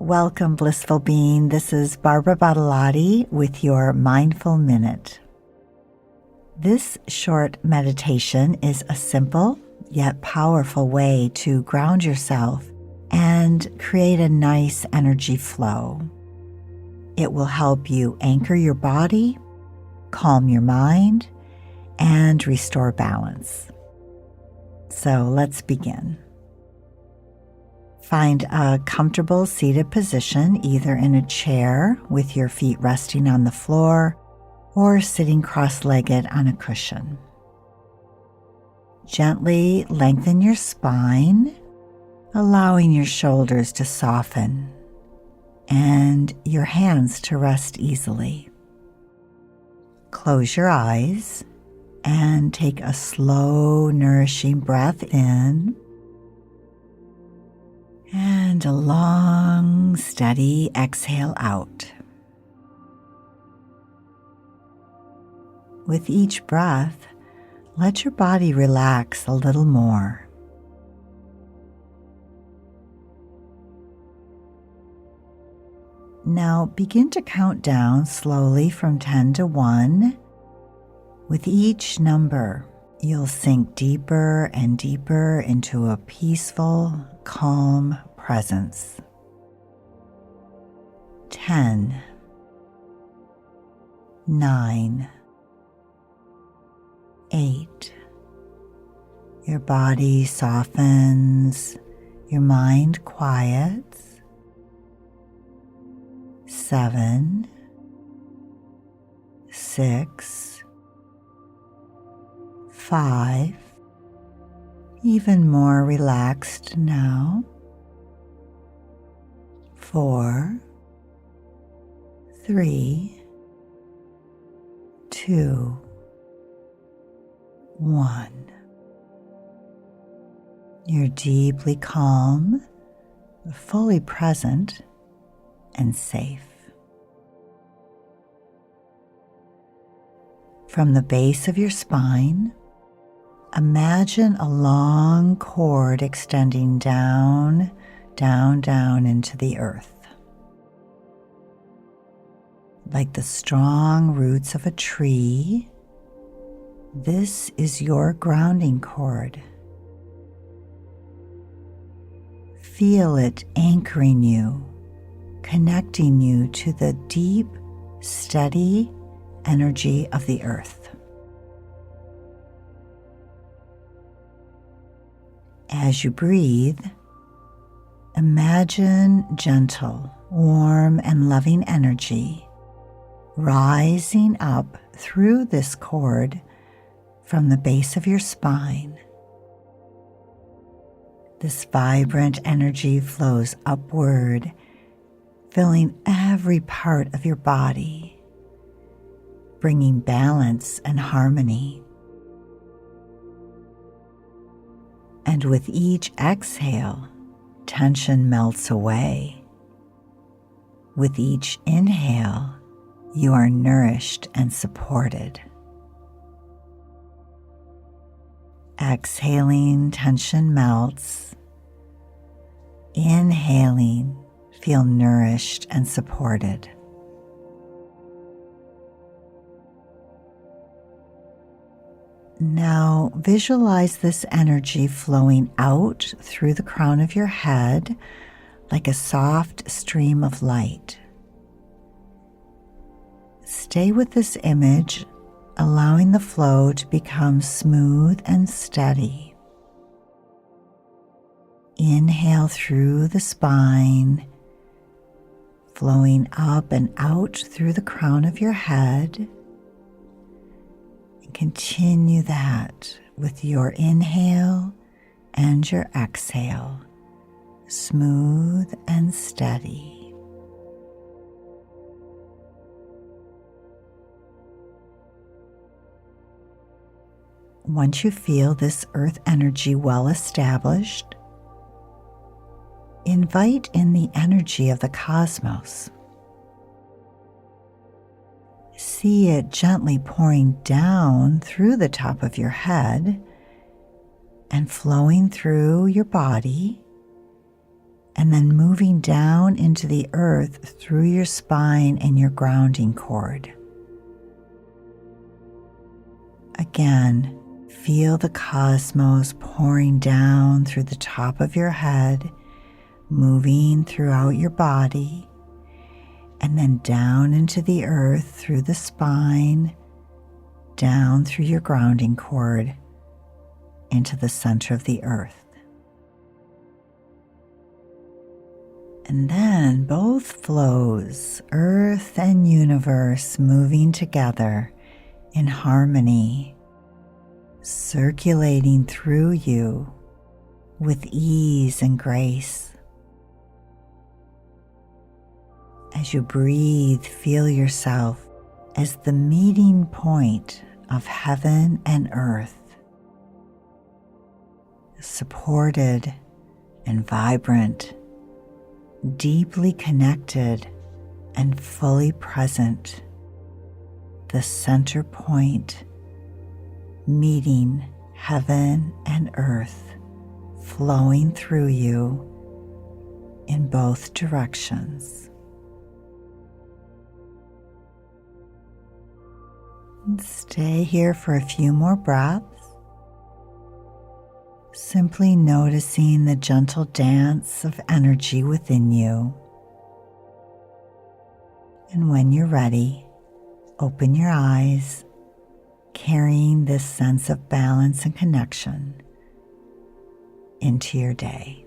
Welcome, blissful being. This is Barbara Badolati with your Mindful Minute. This short meditation is a simple yet powerful way to ground yourself and create a nice energy flow. It will help you anchor your body, calm your mind, and restore balance. So let's begin. Find a comfortable seated position, either in a chair with your feet resting on the floor or sitting cross-legged on a cushion. Gently lengthen your spine, allowing your shoulders to soften and your hands to rest easily. Close your eyes and take a slow, nourishing breath in and a long, steady exhale out. With each breath, let your body relax a little more. Now begin to count down slowly from 10 to 1. With each number, you'll sink deeper and deeper into a peaceful, calm presence. 10, 9, 8. Your body softens, your mind quiets. 7, 6, 5. Even more relaxed now. 4, 3, 2, 1. You're deeply calm, fully present, and safe. From the base of your spine, imagine a long cord extending down, down, down into the earth. Like the strong roots of a tree, this is your grounding cord. Feel it anchoring you, connecting you to the deep, steady energy of the earth. As you breathe, imagine gentle, warm, and loving energy rising up through this cord from the base of your spine. This vibrant energy flows upward, filling every part of your body, bringing balance and harmony. And with each exhale, tension melts away. With each inhale, you are nourished and supported. Exhaling, tension melts. Inhaling, feel nourished and supported. Now visualize this energy flowing out through the crown of your head like a soft stream of light. Stay with this image, allowing the flow to become smooth and steady. Inhale through the spine, flowing up and out through the crown of your head. And continue that with your inhale and your exhale, smooth and steady. Once you feel this earth energy well established, invite in the energy of the cosmos. See it gently pouring down through the top of your head and flowing through your body, and then moving down into the earth through your spine and your grounding cord. Again, feel the cosmos pouring down through the top of your head, moving throughout your body, and then down into the earth through the spine, down through your grounding cord, into the center of the earth. And then both flows, earth and universe, moving together in harmony, circulating through you with ease and grace. As you breathe, feel yourself as the meeting point of heaven and earth, supported and vibrant, deeply connected and fully present, the center point, meeting heaven and earth, flowing through you in both directions. And stay here for a few more breaths, simply noticing the gentle dance of energy within you. And when you're ready, open your eyes, carrying this sense of balance and connection into your day.